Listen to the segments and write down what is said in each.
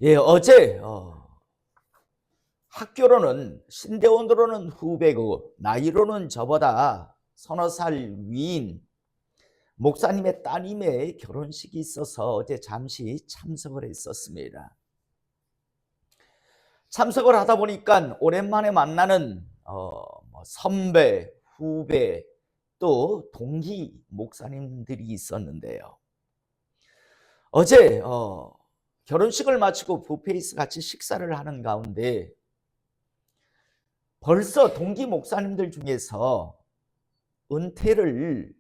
예, 어제 학교로는 신대원으로는 후배고 나이로는 저보다 서너 살 위인 목사님의 따님의 결혼식이 있어서 어제 잠시 참석을 했었습니다. 참석을 하다 보니까 오랜만에 만나는 선배, 후배 또 동기 목사님들이 있었는데요. 어제 결혼식을 마치고 뷔페에서 같이 식사를 하는 가운데 벌써 동기 목사님들 중에서 은퇴를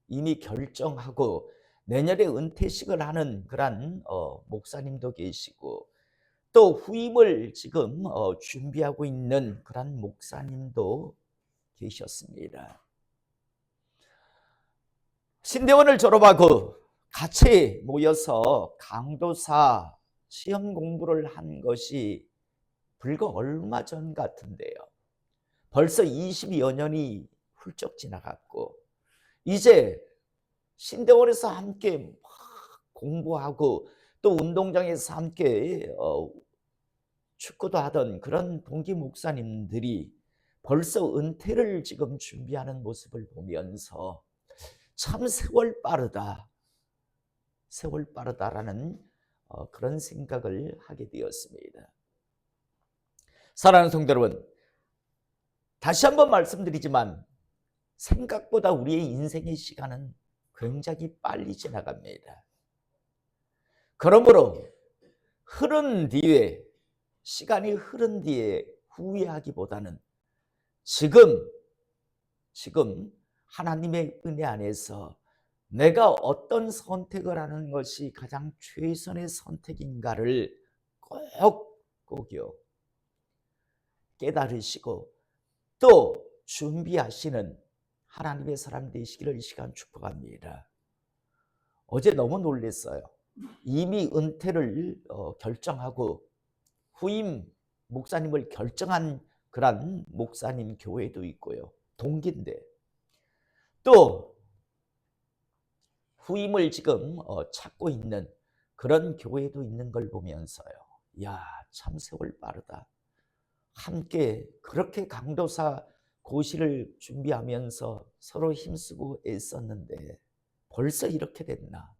이미 결정하고 내년에 은퇴식을 하는 그런 목사님도 계시고 또 후임을 지금 준비하고 있는 그런 목사님도 계셨습니다. 신대원을 졸업하고 같이 모여서 강도사 시험 공부를 한 것이 불과 얼마 전 같은데요. 벌써 20여 년이 훌쩍 지나갔고 이제 신대원에서 함께 막 공부하고 또 운동장에서 함께 축구도 하던 그런 동기 목사님들이 벌써 은퇴를 지금 준비하는 모습을 보면서 참 세월 빠르다라는 그런 생각을 하게 되었습니다. 사랑하는 성도 여러분, 다시 한번 말씀드리지만 생각보다 우리의 인생의 시간은 굉장히 빨리 지나갑니다. 그러므로 시간이 흐른 뒤에 후회하기보다는 지금 하나님의 은혜 안에서 내가 어떤 선택을 하는 것이 가장 최선의 선택인가를 꼭요 깨달으시고 또 준비하시는 하나님의 사람 되시기를 이 시간 축복합니다. 어제 너무 놀랐어요. 이미 은퇴를 결정하고 후임 목사님을 결정한 그런 목사님 교회도 있고요. 동기인데 또 후임을 지금 찾고 있는 그런 교회도 있는 걸 보면서요. 야, 참 세월 빠르다. 함께 그렇게 강도사 고시를 준비하면서 서로 힘쓰고 애썼는데 벌써 이렇게 됐나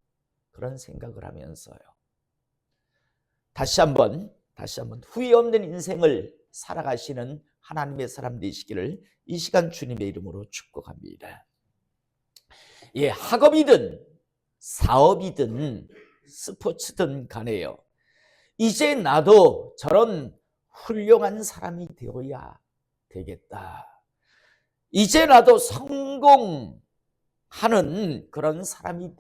그런 생각을 하면서요. 다시 한번 후회 없는 인생을 살아가시는 하나님의 사람 되시기를 이 시간 주님의 이름으로 축복합니다. 예, 학업이든 사업이든 스포츠든 간에요. 이제 나도 저런 훌륭한 사람이 되어야 되겠다. 이제 나도 성공하는 그런 사람이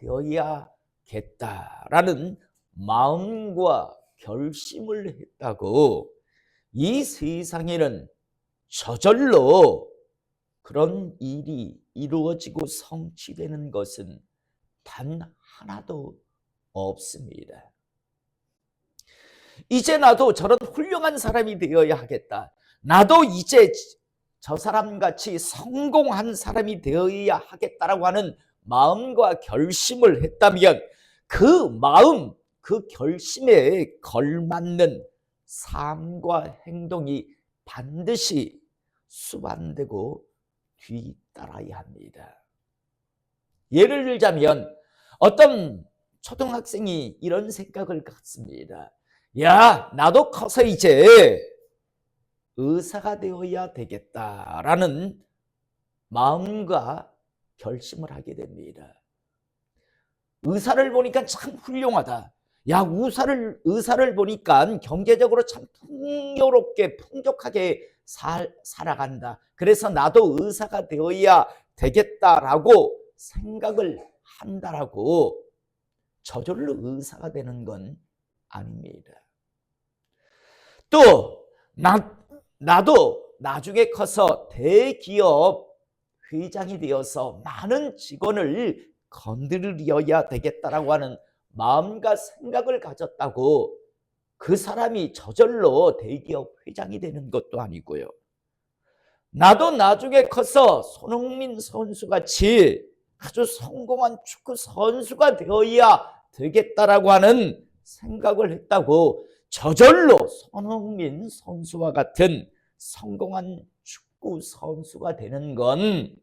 되어야겠다라는 마음과 결심을 했다고 이 세상에는 저절로 그런 일이 이루어지고 성취되는 것은 단 하나도 없습니다. 이제 나도 저런 훌륭한 사람이 되어야 하겠다. 나도 이제 저 사람같이 성공한 사람이 되어야 하겠다라고 하는 마음과 결심을 했다면 그 마음, 그 결심에 걸맞는 삶과 행동이 반드시 수반되고 뒤따라야 합니다. 예를 들자면 어떤 초등학생이 이런 생각을 갖습니다. 야, 나도 커서 이제 의사가 되어야 되겠다라는 마음과 결심을 하게 됩니다. 의사를 보니까 참 훌륭하다. 야, 의사를 보니까 경제적으로 참 풍요롭게 풍족하게 살아간다. 그래서 나도 의사가 되어야 되겠다라고 생각을 한다라고 저절로 의사가 되는 건 아닙니다. 또 나도 나중에 커서 대기업 회장이 되어서 많은 직원을 건드려야 되겠다라고 하는 마음과 생각을 가졌다고 그 사람이 저절로 대기업 회장이 되는 것도 아니고요. 나도 나중에 커서 손흥민 선수같이 아주 성공한 축구 선수가 되어야 되겠다라고 하는 생각을 했다고 저절로 손흥민 선수와 같은 성공한 축구 선수가 되는 건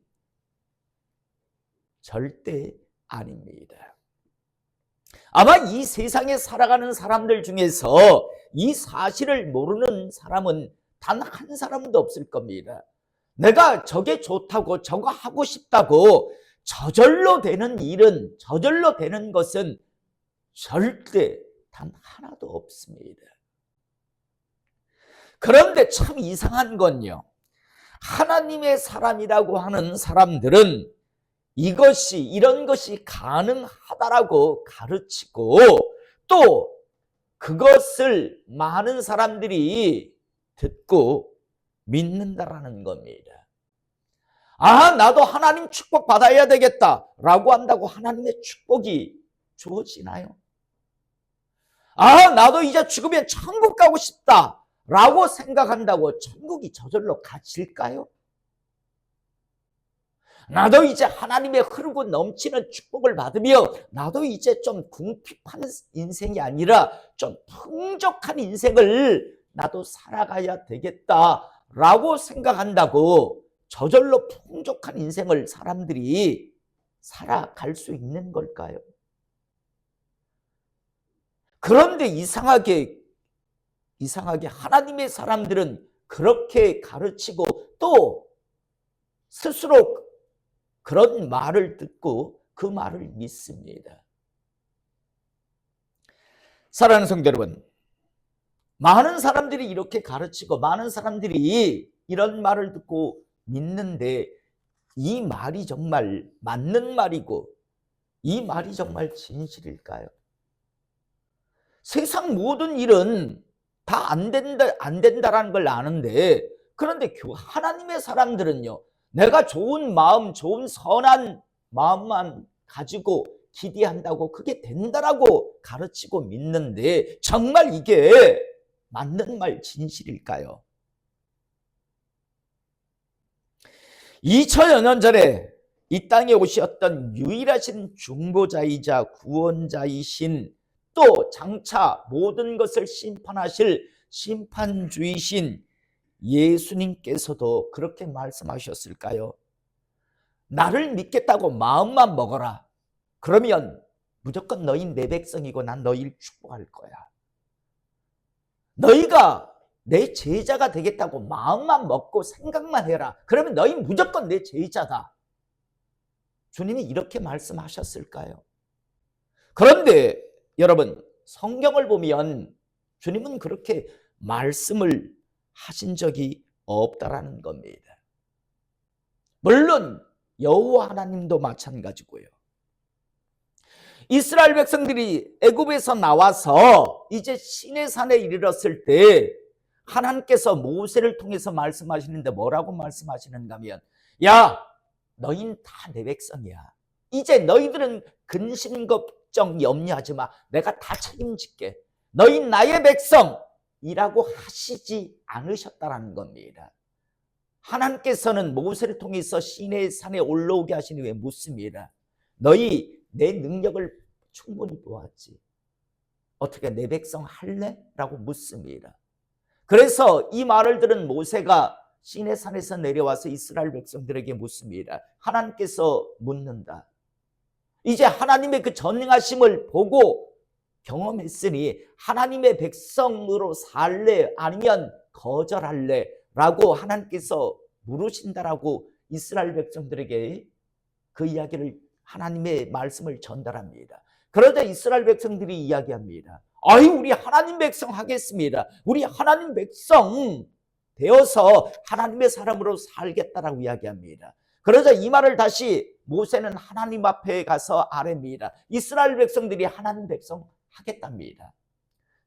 절대 아닙니다. 아마 이 세상에 살아가는 사람들 중에서 이 사실을 모르는 사람은 단 한 사람도 없을 겁니다. 내가 저게 좋다고 저거 하고 싶다고 저절로 되는 일은, 저절로 되는 것은 절대 단 하나도 없습니다. 그런데 참 이상한 건요, 하나님의 사람이라고 하는 사람들은 이런 것이 가능하다라고 가르치고 또 그것을 많은 사람들이 듣고 믿는다라는 겁니다. 아, 나도 하나님 축복 받아야 되겠다라고 한다고 하나님의 축복이 주어지나요? 아, 나도 이제 죽으면 천국 가고 싶다라고 생각한다고 천국이 저절로 가질까요? 나도 이제 하나님의 흐르고 넘치는 축복을 받으며 나도 이제 좀 궁핍한 인생이 아니라 좀 풍족한 인생을 나도 살아가야 되겠다라고 생각한다고 저절로 풍족한 인생을 사람들이 살아갈 수 있는 걸까요? 그런데 이상하게 하나님의 사람들은 그렇게 가르치고 또 스스로 그런 말을 듣고 그 말을 믿습니다. 사랑하는 성도 여러분, 많은 사람들이 이렇게 가르치고 많은 사람들이 이런 말을 듣고 믿는데 이 말이 정말 맞는 말이고 이 말이 정말 진실일까요? 세상 모든 일은 다 안 된다라는 걸 아는데, 그런데 하나님의 사람들은요, 내가 좋은 마음, 좋은 선한 마음만 가지고 기대한다고 그게 된다라고 가르치고 믿는데 정말 이게 맞는 말 진실일까요? 2000여 년 전에 이 땅에 오셨던 유일하신 중보자이자 구원자이신 또 장차 모든 것을 심판하실 심판주이신 예수님께서도 그렇게 말씀하셨을까요? 나를 믿겠다고 마음만 먹어라. 그러면 무조건 너희 내 백성이고 난 너희를 축복할 거야. 너희가 내 제자가 되겠다고 마음만 먹고 생각만 해라. 그러면 너희 무조건 내 제자다. 주님이 이렇게 말씀하셨을까요? 그런데 여러분, 성경을 보면 주님은 그렇게 말씀을 하신 적이 없다라는 겁니다. 물론 여호와 하나님도 마찬가지고요. 이스라엘 백성들이 애굽에서 나와서 이제 시내산에 이르렀을 때 하나님께서 모세를 통해서 말씀하시는데 뭐라고 말씀하시는가 하면, 야, 너희는 다 내 백성이야. 이제 너희들은 근심 걱정 염려하지 마. 내가 다 책임질게. 너희 나의 백성이라고 하시지 않으셨다라는 겁니다. 하나님께서는 모세를 통해서 시내산에 올라오게 하신 후에 묻습니다. 너희 내 능력을 충분히 보았지. 어떻게 내 백성 할래? 라고 묻습니다. 그래서 이 말을 들은 모세가 시내산에서 내려와서 이스라엘 백성들에게 묻습니다. 하나님께서 묻는다. 이제 하나님의 그 전능하심을 보고 경험했으니 하나님의 백성으로 살래? 아니면 거절할래? 라고 하나님께서 물으신다라고 이스라엘 백성들에게 그 이야기를, 하나님의 말씀을 전달합니다. 그러자 이스라엘 백성들이 이야기합니다. 아이, 우리 하나님 백성 하겠습니다. 우리 하나님 백성 되어서 하나님의 사람으로 살겠다라고 이야기합니다. 그러자 이 말을 다시 모세는 하나님 앞에 가서 아뢰입니다. 이스라엘 백성들이 하나님 백성 하겠답니다.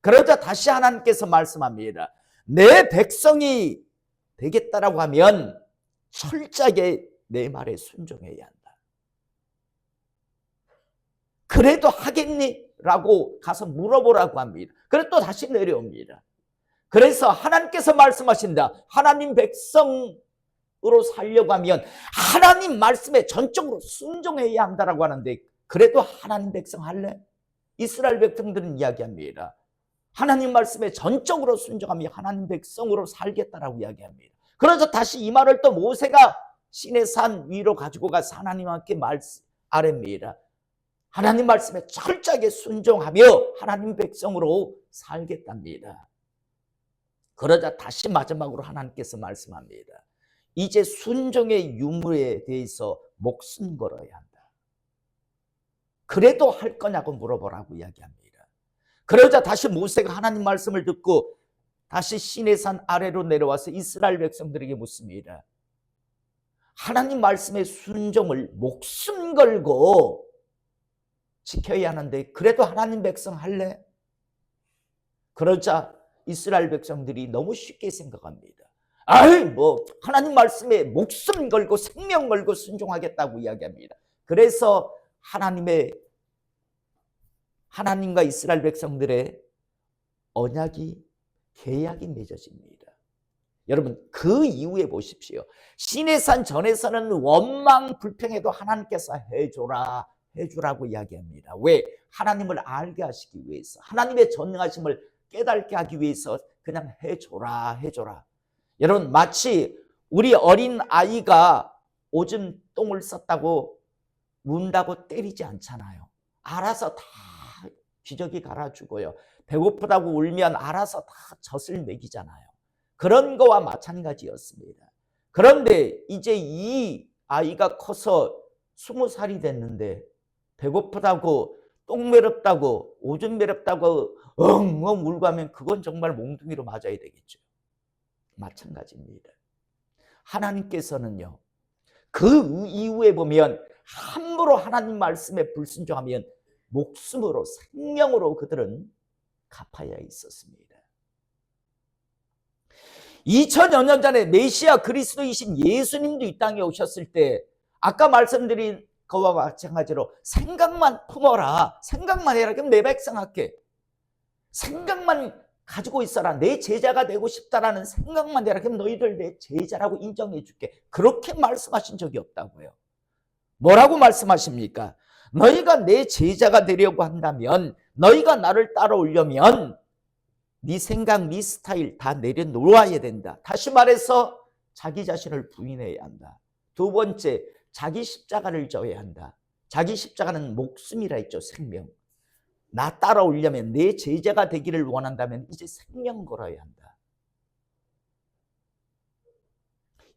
그러자 다시 하나님께서 말씀합니다. 내 백성이 되겠다라고 하면 철저하게 내 말에 순종해야 한다. 그래도 하겠니? 라고 가서 물어보라고 합니다. 그래서 또 다시 내려옵니다. 그래서 하나님께서 말씀하신다. 하나님 백성으로 살려고 하면 하나님 말씀에 전적으로 순종해야 한다라고 하는데, 그래도 하나님 백성 할래? 이스라엘 백성들은 이야기합니다. 하나님 말씀에 전적으로 순종하며 하나님 백성으로 살겠다라고 이야기합니다. 그래서 다시 이 말을 또 모세가 시내 산 위로 가지고 가서 하나님과 함께 아뢰입니다. 하나님 말씀에 철저하게 순종하며 하나님 백성으로 살겠답니다. 그러자 다시 마지막으로 하나님께서 말씀합니다. 이제 순종의 유무에 대해서 목숨 걸어야 한다. 그래도 할 거냐고 물어보라고 이야기합니다. 그러자 다시 모세가 하나님 말씀을 듣고 다시 시내산 아래로 내려와서 이스라엘 백성들에게 묻습니다. 하나님 말씀의 순종을 목숨 걸고 지켜야 하는데 그래도 하나님 백성 할래? 그러자 이스라엘 백성들이 너무 쉽게 생각합니다. 아이 뭐 하나님 말씀에 목숨 걸고 생명 걸고 순종하겠다고 이야기합니다. 그래서 하나님과 이스라엘 백성들의 언약이 계약이 맺어집니다. 여러분 그 이후에 보십시오. 시내산 전에서는 원망 불평해도 하나님께서 해주라고 이야기합니다. 왜? 하나님을 알게 하시기 위해서, 하나님의 전능하심을 깨닫게 하기 위해서 그냥 해줘라. 여러분 마치 우리 어린 아이가 오줌 똥을 쌌다고 운다고 때리지 않잖아요. 알아서 다 기저귀 갈아주고요. 배고프다고 울면 알아서 다 젖을 먹이잖아요. 그런 거와 마찬가지였습니다. 그런데 이제 이 아이가 커서 20살이 됐는데 배고프다고 똥 매렵다고 오줌 매렵다고 엉엉 울고 하면 그건 정말 몽둥이로 맞아야 되겠죠. 마찬가지입니다. 하나님께서는요. 그 이후에 보면 함부로 하나님 말씀에 불순종하면 목숨으로 생명으로 그들은 갚아야 있었습니다. 2000여 년 전에 메시아 그리스도이신 예수님도 이 땅에 오셨을 때 아까 말씀드린 그와 마찬가지로 생각만 품어라. 생각만 해라. 그럼 내 백성 할게. 생각만 가지고 있어라. 내 제자가 되고 싶다라는 생각만 해라. 그럼 너희들 내 제자라고 인정해 줄게. 그렇게 말씀하신 적이 없다고요. 뭐라고 말씀하십니까? 너희가 내 제자가 되려고 한다면, 너희가 나를 따라오려면 네 생각, 네 스타일 다 내려놓아야 된다. 다시 말해서 자기 자신을 부인해야 한다. 두 번째, 자기 십자가를 져야 한다. 자기 십자가는 목숨이라 했죠. 생명. 나 따라오려면, 내 제자가 되기를 원한다면 이제 생명 걸어야 한다.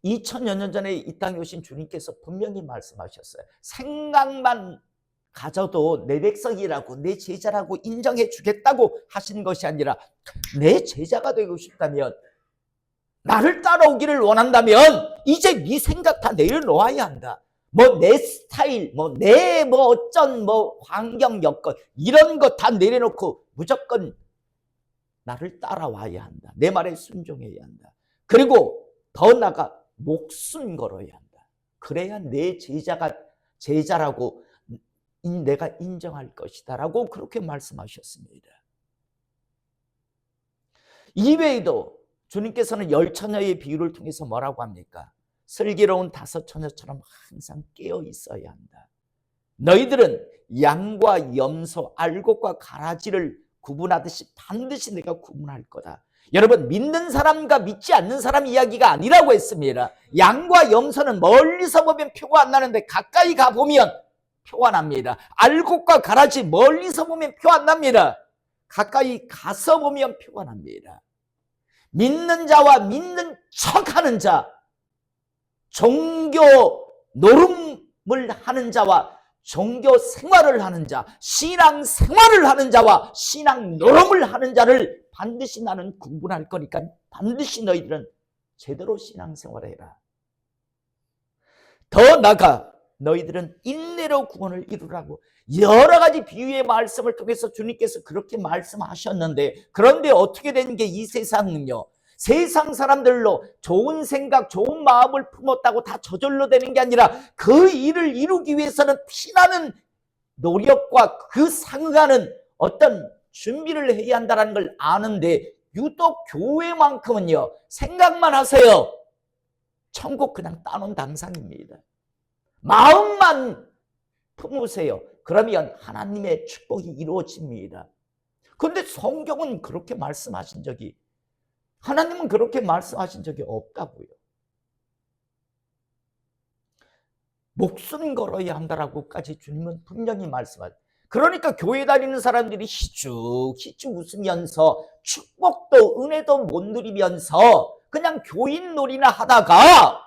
2000여 년 전에 이 땅에 오신 주님께서 분명히 말씀하셨어요. 생각만 가져도 내 백성이라고, 내 제자라고 인정해 주겠다고 하신 것이 아니라, 내 제자가 되고 싶다면, 나를 따라오기를 원한다면 이제 네 생각 다 내려놓아야 한다. 뭐 내 스타일, 내 어쩐 환경 여건 이런 거 다 내려놓고 무조건 나를 따라와야 한다. 내 말에 순종해야 한다. 그리고 더 나아가 목숨 걸어야 한다. 그래야 내 제자라고 내가 인정할 것이다 라고 그렇게 말씀하셨습니다. 이외에도 주님께서는 10처녀의 비유를 통해서 뭐라고 합니까? 슬기로운 5처녀처럼 항상 깨어 있어야 한다. 너희들은 양과 염소, 알곡과 가라지를 구분하듯이 반드시 내가 구분할 거다. 여러분, 믿는 사람과 믿지 않는 사람 이야기가 아니라고 했습니다. 양과 염소는 멀리서 보면 표가 안 나는데 가까이 가보면 표가 납니다. 알곡과 가라지 멀리서 보면 표 안 납니다. 가까이 가서 보면 표가 납니다. 믿는 자와 믿는 척하는 자, 종교 노름을 하는 자와 종교 생활을 하는 자, 신앙 생활을 하는 자와 신앙 노름을 하는 자를 반드시 나는 구분할 거니까 반드시 너희들은 제대로 신앙 생활해라. 더 나아가 너희들은 인내로 구원을 이루라고 여러 가지 비유의 말씀을 통해서 주님께서 그렇게 말씀하셨는데, 그런데 어떻게 되는 게 이 세상은요, 세상 사람들로 좋은 생각, 좋은 마음을 품었다고 다 저절로 되는 게 아니라 그 일을 이루기 위해서는 피나는 노력과 그 상응하는 어떤 준비를 해야 한다는 걸 아는데, 유독 교회만큼은요, 생각만 하세요. 천국 그냥 따놓은 당상입니다. 마음만 품으세요. 그러면 하나님의 축복이 이루어집니다. 그런데 성경은 그렇게 말씀하신 적이, 하나님은 그렇게 말씀하신 적이 없다고요. 목숨 걸어야 한다라고까지 주님은 분명히 말씀하죠. 그러니까 교회 다니는 사람들이 희죽 웃으면서 축복도 은혜도 못 누리면서 그냥 교인 놀이나 하다가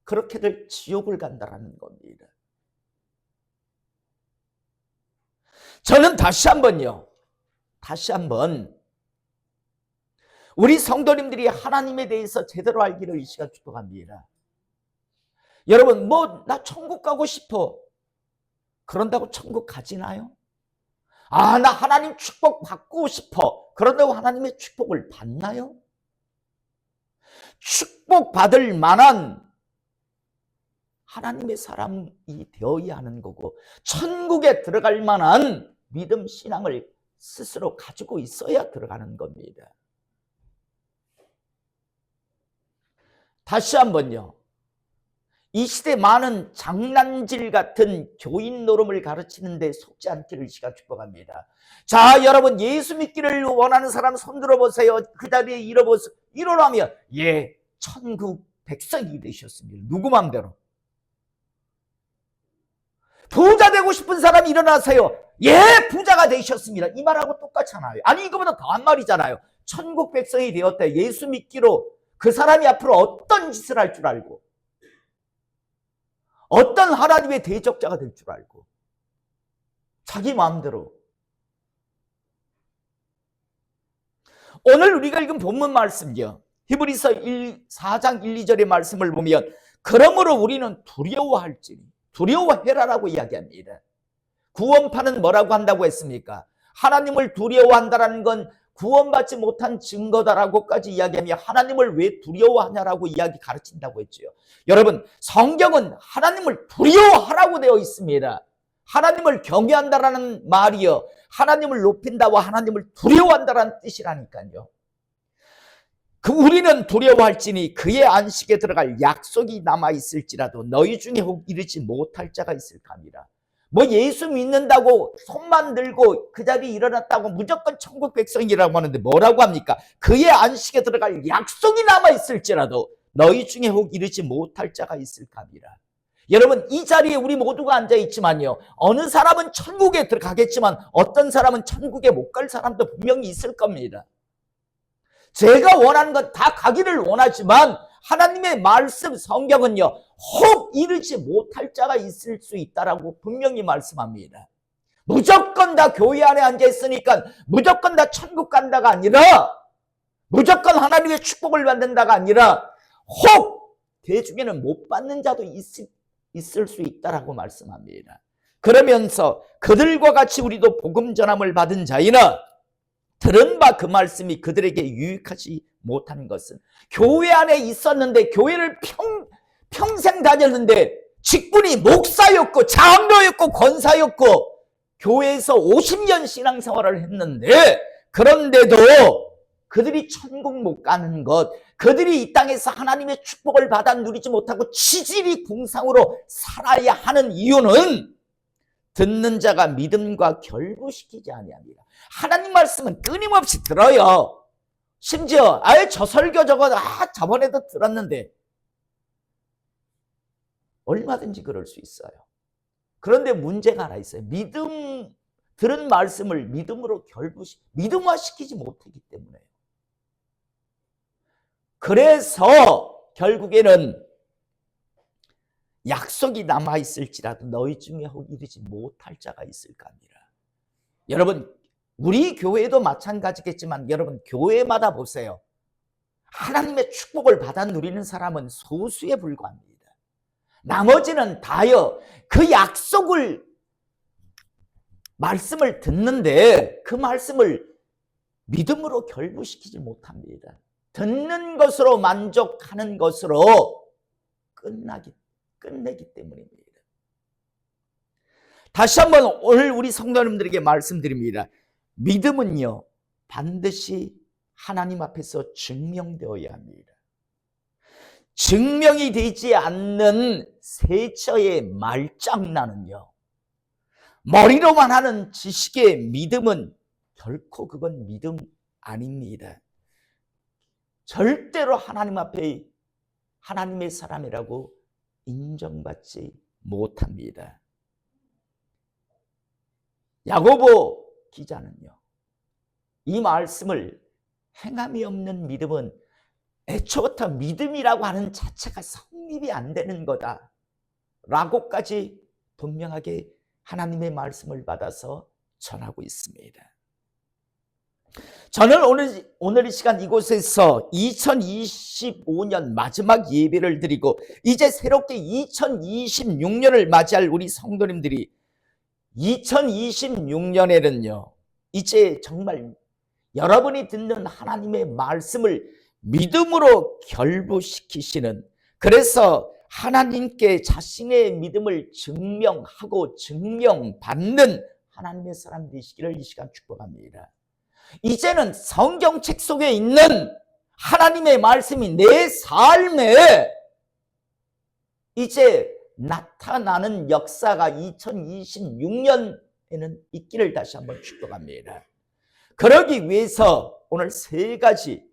그렇게들 지옥을 간다라는 겁니다. 저는 다시 한번 우리 성도님들이 하나님에 대해서 제대로 알기를 이 시간 축복합니다. 여러분, 나 천국 가고 싶어. 그런다고 천국 가지나요? 나 하나님 축복 받고 싶어. 그런다고 하나님의 축복을 받나요? 축복 받을 만한 하나님의 사람이 되어야 하는 거고, 천국에 들어갈 만한 믿음 신앙을 스스로 가지고 있어야 들어가는 겁니다. 다시 한번요. 이 시대 많은 장난질 같은 교인 노름을 가르치는데 속지 않기를 이 시간 축복합니다. 자, 여러분, 예수 믿기를 원하는 사람 손 들어보세요. 그 자리에 일어나면 천국 백성이 되셨습니다. 누구 맘대로. 부자 되고 싶은 사람 일어나세요. 부자가 되셨습니다. 이 말하고 똑같잖아요. 아니, 이거보다 더한 말이잖아요. 천국 백성이 되었다. 예수 믿기로 그 사람이 앞으로 어떤 짓을 할 줄 알고, 어떤 하나님의 대적자가 될 줄 알고, 자기 마음대로. 오늘 우리가 읽은 본문 말씀이요, 히브리서 4장 1, 2절의 말씀을 보면, 그러므로 우리는 두려워해라라고 이야기합니다. 구원파는 뭐라고 한다고 했습니까? 하나님을 두려워한다는 건 구원받지 못한 증거다라고까지 이야기하며, 하나님을 왜 두려워하냐라고 가르친다고 했죠. 여러분, 성경은 하나님을 두려워하라고 되어 있습니다. 하나님을 경외한다라는 말이요, 하나님을 높인다와 하나님을 두려워한다라는 뜻이라니까요. 우리는 두려워할지니 그의 안식에 들어갈 약속이 남아있을지라도 너희 중에 혹 이르지 못할 자가 있을까 합니다. 예수 믿는다고 손만 들고 그 자리에 일어났다고 무조건 천국 백성이라고 하는데 뭐라고 합니까? 그의 안식에 들어갈 약속이 남아있을지라도 너희 중에 혹 이르지 못할 자가 있을까 합니다. 여러분, 이 자리에 우리 모두가 앉아있지만요, 어느 사람은 천국에 들어가겠지만 어떤 사람은 천국에 못 갈 사람도 분명히 있을 겁니다. 제가 원하는 건 다 가기를 원하지만 하나님의 말씀 성경은요, 혹 이르지 못할 자가 있을 수 있다라고 분명히 말씀합니다. 무조건 다 교회 안에 앉아있으니까 무조건 다 천국 간다가 아니라, 무조건 하나님의 축복을 받는다가 아니라, 혹 대중에는 못 받는 자도 있을 수 있다라고 말씀합니다. 그러면서 그들과 같이 우리도 복음 전함을 받은 자이나 들은 바 그 말씀이 그들에게 유익하지 못한 것은, 교회 안에 있었는데, 교회를 평생 다녔는데, 직분이 목사였고 장로였고 권사였고 교회에서 50년 신앙생활을 했는데, 그런데도 그들이 천국 못 가는 것, 그들이 이 땅에서 하나님의 축복을 받아 누리지 못하고 치질이 궁상으로 살아야 하는 이유는, 듣는 자가 믿음과 결부시키지 아니합니다. 하나님 말씀은 끊임없이 들어요. 심지어 저 설교 저번에도 들었는데, 얼마든지 그럴 수 있어요. 그런데 문제가 하나 있어요. 들은 말씀을 믿음으로 믿음화시키지 못하기 때문에요. 그래서 결국에는 약속이 남아있을지라도 너희 중에 혹 이르지 못할 자가 있을까 합니다. 여러분, 우리 교회도 마찬가지겠지만, 여러분, 교회마다 보세요. 하나님의 축복을 받아 누리는 사람은 소수에 불과합니다. 나머지는 다요, 그 약속을, 말씀을 듣는데 그 말씀을 믿음으로 결부시키지 못합니다. 듣는 것으로 만족하는 것으로 끝내기 때문입니다. 다시 한번 오늘 우리 성도님들에게 말씀드립니다. 믿음은요, 반드시 하나님 앞에서 증명되어야 합니다. 증명이 되지 않는 세처의 말장난은요, 머리로만 하는 지식의 믿음은 결코 그건 믿음 아닙니다. 절대로 하나님 앞에 하나님의 사람이라고 인정받지 못합니다. 야고보 기자는요, 이 말씀을 행함이 없는 믿음은 애초부터 믿음이라고 하는 자체가 성립이 안 되는 거다 라고까지 분명하게 하나님의 말씀을 받아서 전하고 있습니다. 저는 오늘 이 시간 이곳에서 2025년 마지막 예배를 드리고 이제 새롭게 2026년을 맞이할 우리 성도님들이 2026년에는요, 이제 정말 여러분이 듣는 하나님의 말씀을 믿음으로 결부시키시는, 그래서 하나님께 자신의 믿음을 증명하고 증명받는 하나님의 사람 되시기를 이 시간 축복합니다. 이제는 성경책 속에 있는 하나님의 말씀이 내 삶에 이제 나타나는 역사가 2026년에는 있기를 다시 한번 축복합니다. 그러기 위해서 오늘 세 가지,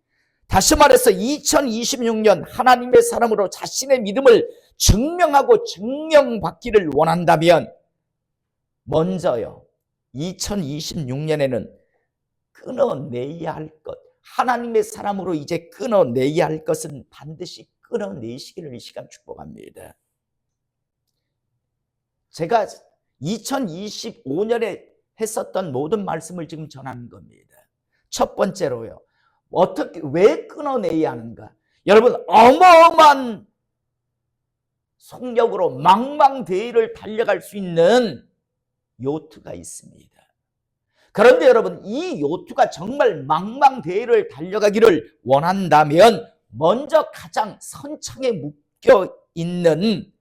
다시 말해서 2026년 하나님의 사람으로 자신의 믿음을 증명하고 증명받기를 원한다면 먼저요, 2026년에는 끊어내야 할 것, 하나님의 사람으로 이제 끊어내야 할 것은 반드시 끊어내시기를 이 시간 축복합니다. 제가 2025년에 했었던 모든 말씀을 지금 전하는 겁니다. 첫 번째로요, 왜 끊어내야 하는가? 여러분, 어마어마한 속력으로 망망대해를 달려갈 수 있는 요트가 있습니다. 그런데 여러분, 이 요트가 정말 망망대해를 달려가기를 원한다면 먼저 가장 선창에 묶여 있는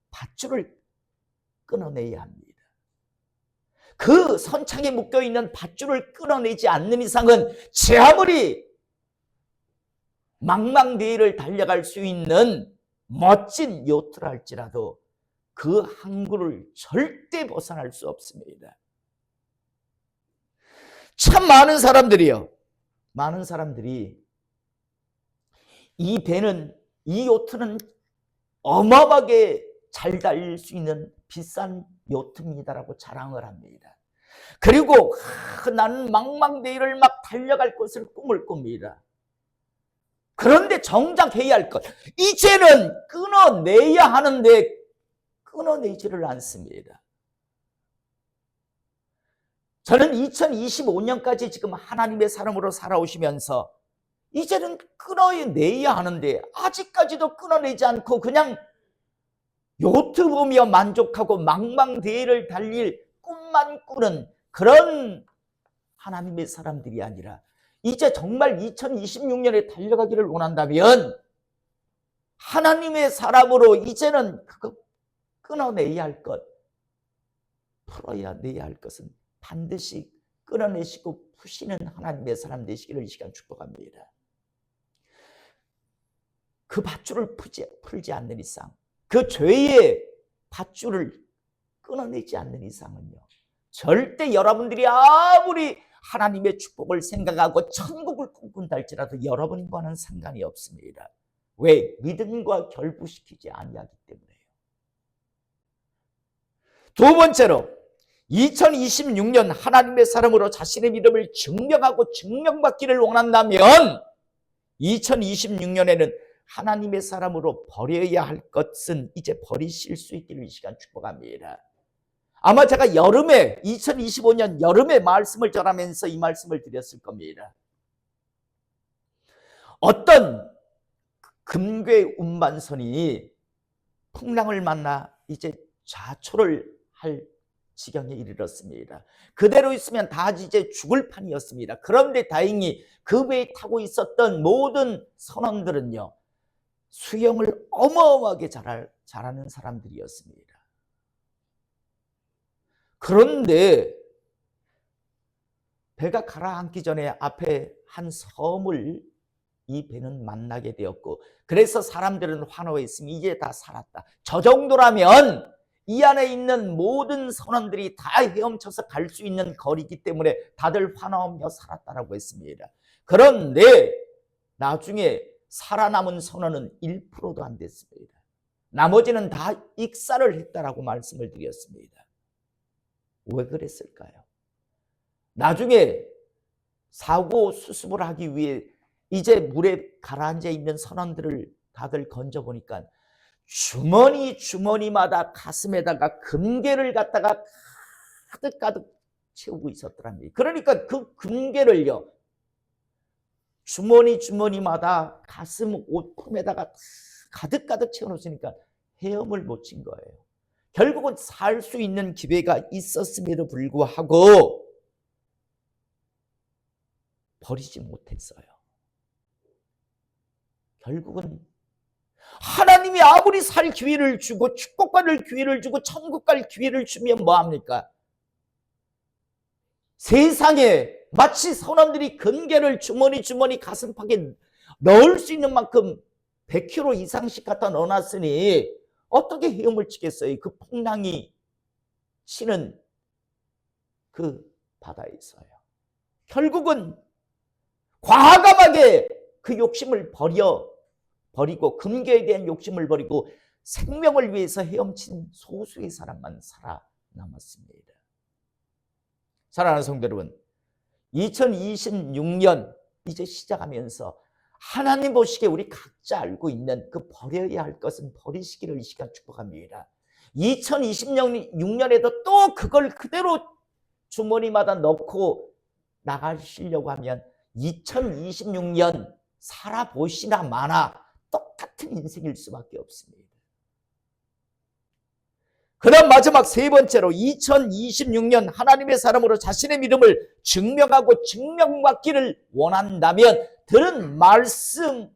밧줄을 끊어내야 합니다. 그 선창에 묶여 있는 밧줄을 끊어내지 않는 이상은 제 아무리 망망대해를 달려갈 수 있는 멋진 요트라 할지라도 그 항구를 절대 벗어날 수 없습니다. 참 많은 사람들이 이 배는, 이 요트는 어마어마하게 잘 달릴 수 있는 비싼 요트입니다라고 자랑을 합니다. 그리고 나는 망망대해를 막 달려갈 것을 꿈을 꿉니다. 그런데 정작 해야 할 것, 이제는 끊어내야 하는데 끊어내지를 않습니다. 저는 2025년까지 지금 하나님의 사람으로 살아오시면서 이제는 끊어내야 하는데 아직까지도 끊어내지 않고 그냥 요트 보며 만족하고 망망대해를 달릴 꿈만 꾸는 그런 하나님의 사람들이 아니라 이제 정말 2026년에 달려가기를 원한다면 하나님의 사람으로 이제는 그거 끊어내야 할 것, 풀어내야 할 것은 반드시 끊어내시고 푸시는 하나님의 사람 되시기를 이 시간 축복합니다. 그 밧줄을 풀지 않는 이상, 그 죄의 밧줄을 끊어내지 않는 이상은요, 절대 여러분들이 아무리 하나님의 축복을 생각하고 천국을 꿈꾼다 할지라도 여러분과는 상관이 없습니다. 왜? 믿음과 결부시키지 아니하기 때문에요. 두 번째로 2026년 하나님의 사람으로 자신의 믿음을 증명하고 증명받기를 원한다면 2026년에는 하나님의 사람으로 버려야 할 것은 이제 버리실 수 있기를 이 시간 축복합니다. 아마 제가 2025년 여름에 말씀을 전하면서 이 말씀을 드렸을 겁니다. 어떤 금괴 운반선이 풍랑을 만나 이제 좌초를 할 지경에 이르렀습니다. 그대로 있으면 다 이제 죽을 판이었습니다. 그런데 다행히 그 배에 타고 있었던 모든 선원들은요, 수영을 어마어마하게 잘하는 사람들이었습니다. 그런데 배가 가라앉기 전에 앞에 한 섬을 이 배는 만나게 되었고, 그래서 사람들은 환호했으니 이제 다 살았다. 저 정도라면 이 안에 있는 모든 선원들이 다 헤엄쳐서 갈 수 있는 거리이기 때문에 다들 환호하며 살았다라고 했습니다. 그런데 나중에 살아남은 선원은 1%도 안 됐습니다. 나머지는 다 익사를 했다라고 말씀을 드렸습니다. 왜 그랬을까요? 나중에 사고 수습을 하기 위해 이제 물에 가라앉아 있는 선원들을 다들 건져보니까 주머니마다 가슴에다가 금괴를 갖다가 가득가득 채우고 있었더랍니다. 그러니까 그 금괴를요, 주머니마다 가슴 옷품에다가 가득가득 채워놓으니까 헤엄을 못 친 거예요. 결국은 살 수 있는 기회가 있었음에도 불구하고 버리지 못했어요. 결국은 하나님이 아무리 살 기회를 주고 축복 받을 기회를 주고 천국 갈 기회를 주면 뭐합니까? 세상에 마치 선원들이 금괴를 주머니 가슴팍에 넣을 수 있는 만큼 100kg 이상씩 갖다 넣어놨으니 어떻게 헤엄을 치겠어요? 그 풍랑이 치는 그 바다에서요. 결국은 과감하게 그 욕심을 버리고 금괴에 대한 욕심을 버리고 생명을 위해서 헤엄친 소수의 사람만 살아남았습니다. 사랑하는 성도 여러분, 2026년 이제 시작하면서 하나님 보시기에 우리 각자 알고 있는 그 버려야 할 것은 버리시기를 이 시간 축복합니다. 2026년에도 또 그걸 그대로 주머니마다 넣고 나가시려고 하면 2026년 살아보시나 마나 똑같은 인생일 수밖에 없습니다. 그다음 마지막 세 번째로 2026년 하나님의 사람으로 자신의 믿음을 증명하고 증명받기를 원한다면 들은 말씀이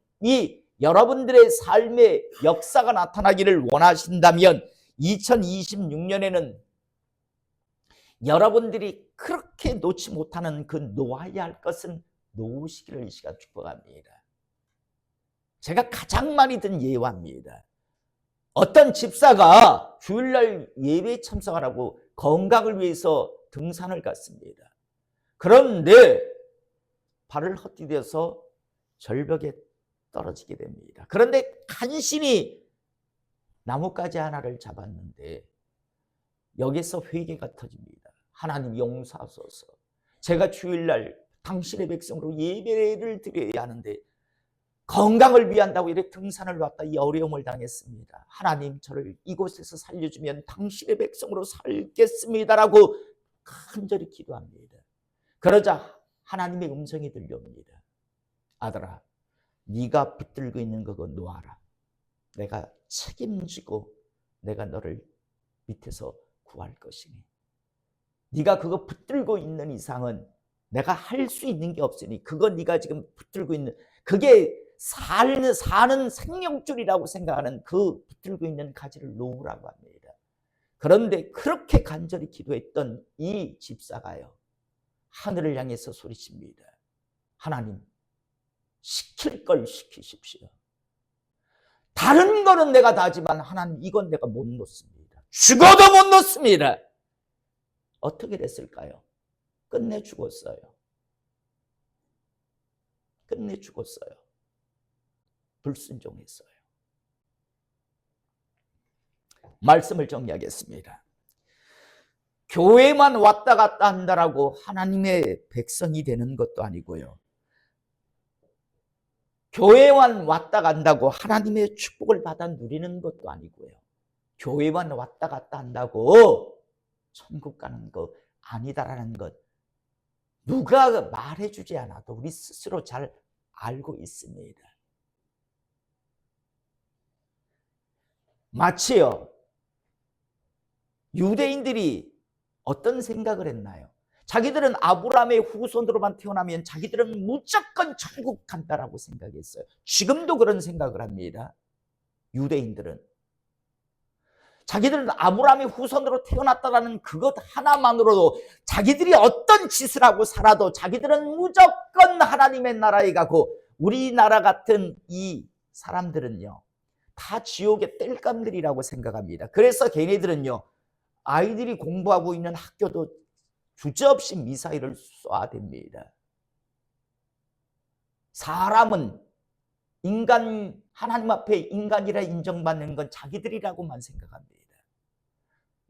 여러분들의 삶의 역사가 나타나기를 원하신다면 2026년에는 여러분들이 그렇게 놓지 못하는 그 놓아야 할 것은 놓으시기를 이 시간 축복합니다. 제가 가장 많이 든 예화입니다. 어떤 집사가 주일날 예배에 참석하라고 건강을 위해서 등산을 갔습니다. 그런데 발을 헛디뎌서 절벽에 떨어지게 됩니다. 그런데 간신히 나뭇가지 하나를 잡았는데 여기서 회개가 터집니다. 하나님 용서하소서. 제가 주일날 당신의 백성으로 예배를 드려야 하는데 건강을 위한다고 이렇게 등산을 왔다 이 어려움을 당했습니다. 하나님 저를 이곳에서 살려주면 당신의 백성으로 살겠습니다라고 간절히 기도합니다. 그러자 하나님의 음성이 들려옵니다. 아들아, 네가 붙들고 있는 그거 놓아라. 내가 책임지고 내가 너를 밑에서 구할 것이니 네가 그거 붙들고 있는 이상은 내가 할 수 있는 게 없으니 그거 네가 지금 붙들고 있는 그게 사는 생명줄이라고 생각하는 그 붙들고 있는 가지를 놓으라고 합니다. 그런데 그렇게 간절히 기도했던 이 집사가요, 하늘을 향해서 소리칩니다. 하나님, 시킬 걸 시키십시오. 다른 거는 내가 다 하지만 하나님 이건 내가 못 놓습니다. 죽어도 못 놓습니다. 어떻게 됐을까요? 끝내 죽었어요. 끝내 죽었어요. 불순종했어요. 말씀을 정리하겠습니다. 교회만 왔다 갔다 한다라고 하나님의 백성이 되는 것도 아니고요. 교회만 왔다 간다고 하나님의 축복을 받아 누리는 것도 아니고요. 교회만 왔다 갔다 한다고 천국 가는 거 아니다라는 것 누가 말해주지 않아도 우리 스스로 잘 알고 있습니다. 마치요, 유대인들이 어떤 생각을 했나요? 자기들은 아브라함의 후손으로만 태어나면 자기들은 무조건 천국 간다라고 생각했어요. 지금도 그런 생각을 합니다. 유대인들은 자기들은 아브라함의 후손으로 태어났다라는 그것 하나만으로도 자기들이 어떤 짓을 하고 살아도 자기들은 무조건 하나님의 나라에 가고, 우리나라 같은 이 사람들은요 다 지옥의 땔감들이라고 생각합니다. 그래서 걔네들은요, 아이들이 공부하고 있는 학교도 주저없이 미사일을 쏴댑니다. 사람은 인간, 하나님 앞에 인간이라 인정받는 건 자기들이라고만 생각합니다.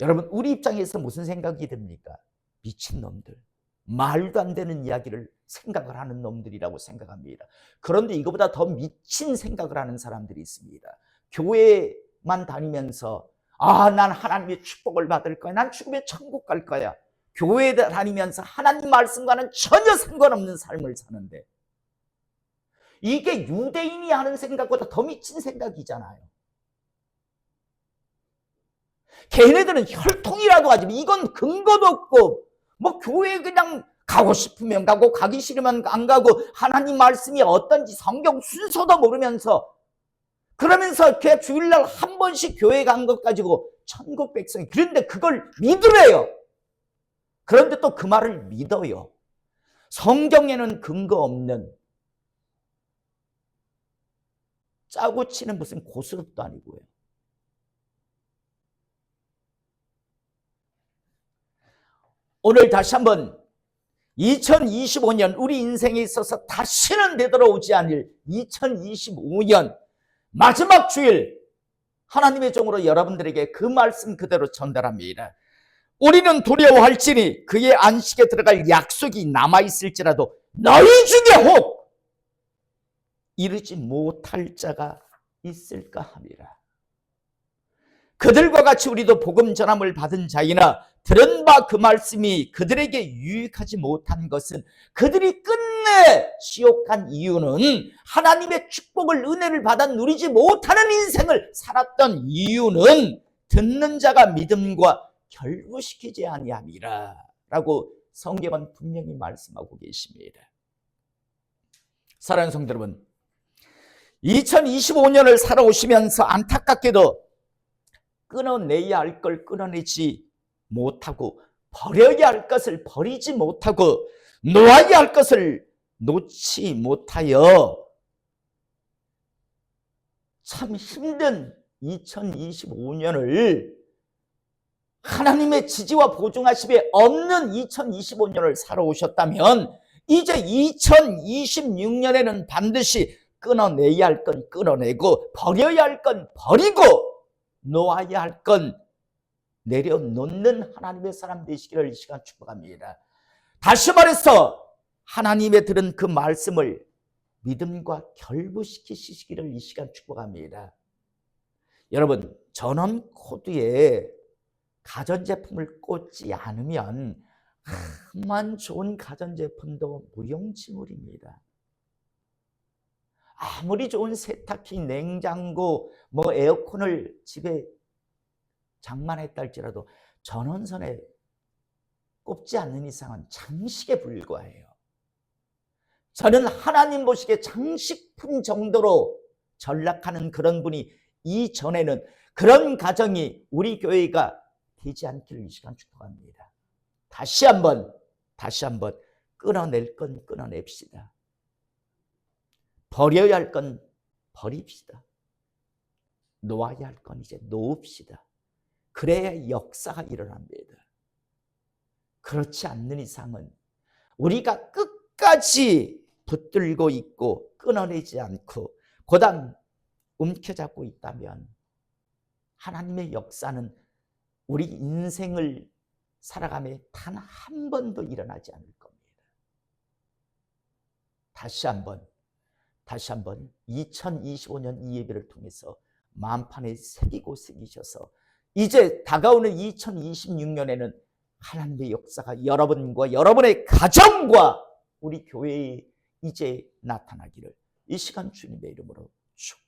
여러분, 우리 입장에서 무슨 생각이 듭니까? 미친놈들, 말도 안 되는 이야기를 생각을 하는 놈들이라고 생각합니다. 그런데 이거보다 더 미친 생각을 하는 사람들이 있습니다. 교회만 다니면서 난 하나님의 축복을 받을 거야, 난 죽으면 천국 갈 거야. 교회에 다니면서 하나님 말씀과는 전혀 상관없는 삶을 사는데, 이게 유대인이 하는 생각보다 더 미친 생각이잖아요. 걔네들은 혈통이라도 하지만 이건 근거도 없고, 뭐 교회에 그냥 가고 싶으면 가고 가기 싫으면 안 가고, 하나님 말씀이 어떤지 성경 순서도 모르면서, 그러면서 걔 주일날 한 번씩 교회 간 것 가지고 천국 백성이, 그런데 그걸 믿으래요. 그런데 또 그 말을 믿어요. 성경에는 근거 없는 짜고 치는 무슨 고스톱도 아니고요. 오늘 다시 한번 2025년 우리 인생에 있어서 다시는 되돌아오지 않을 2025년 마지막 주일, 하나님의 종으로 여러분들에게 그 말씀 그대로 전달합니다. 우리는 두려워할지니 그의 안식에 들어갈 약속이 남아있을지라도 너희 중에 혹 이르지 못할 자가 있을까 함이라. 그들과 같이 우리도 복음 전함을 받은 자이나 들은 바 그 말씀이 그들에게 유익하지 못한 것은, 그들이 끝내 지옥 간 이유는 하나님의 축복을, 은혜를 받아 누리지 못하는 인생을 살았던 이유는 듣는 자가 믿음과 결부시키지 아니함이라 라고 성경은 분명히 말씀하고 계십니다. 사랑하는 성도 여러분, 2025년을 살아오시면서 안타깝게도 끊어내야 할 걸 끊어내지 못하고, 버려야 할 것을 버리지 못하고, 놓아야 할 것을 놓지 못하여 참 힘든 2025년을, 하나님의 지지와 보증하심에 없는 2025년을 살아오셨다면, 이제 2026년에는 반드시 끊어내야 할 건 끊어내고, 버려야 할 건 버리고, 놓아야 할 건 내려놓는 하나님의 사람 되시기를 이 시간 축복합니다. 다시 말해서 하나님의 들은 그 말씀을 믿음과 결부시키시기를 이 시간 축복합니다. 여러분, 전원 코드에 가전제품을 꽂지 않으면 만 좋은 가전제품도 무용지물입니다. 아무리 좋은 세탁기, 냉장고, 뭐 에어컨을 집에 장만했다 할지라도 전원선에 꼽지 않는 이상은 장식에 불과해요. 저는 하나님 보시기에 장식품 정도로 전락하는 그런 분이 이전에는, 그런 가정이 우리 교회가 되지 않기를 이 시간 축복합니다. 다시 한번 끊어낼 건 끊어냅시다. 버려야 할 건 버립시다. 놓아야 할 건 이제 놓읍시다. 그래야 역사가 일어납니다. 그렇지 않는 이상은 우리가 끝까지 붙들고 있고 끊어내지 않고 고단 움켜잡고 있다면 하나님의 역사는 우리 인생을 살아가며 단 한 번도 일어나지 않을 겁니다. 다시 한번 2025년 이 예배를 통해서 마음판에 새기셔서 이제 다가오는 2026년에는 하나님의 역사가 여러분과 여러분의 가정과 우리 교회에 이제 나타나기를 이 시간 주님의 이름으로 축복합니다.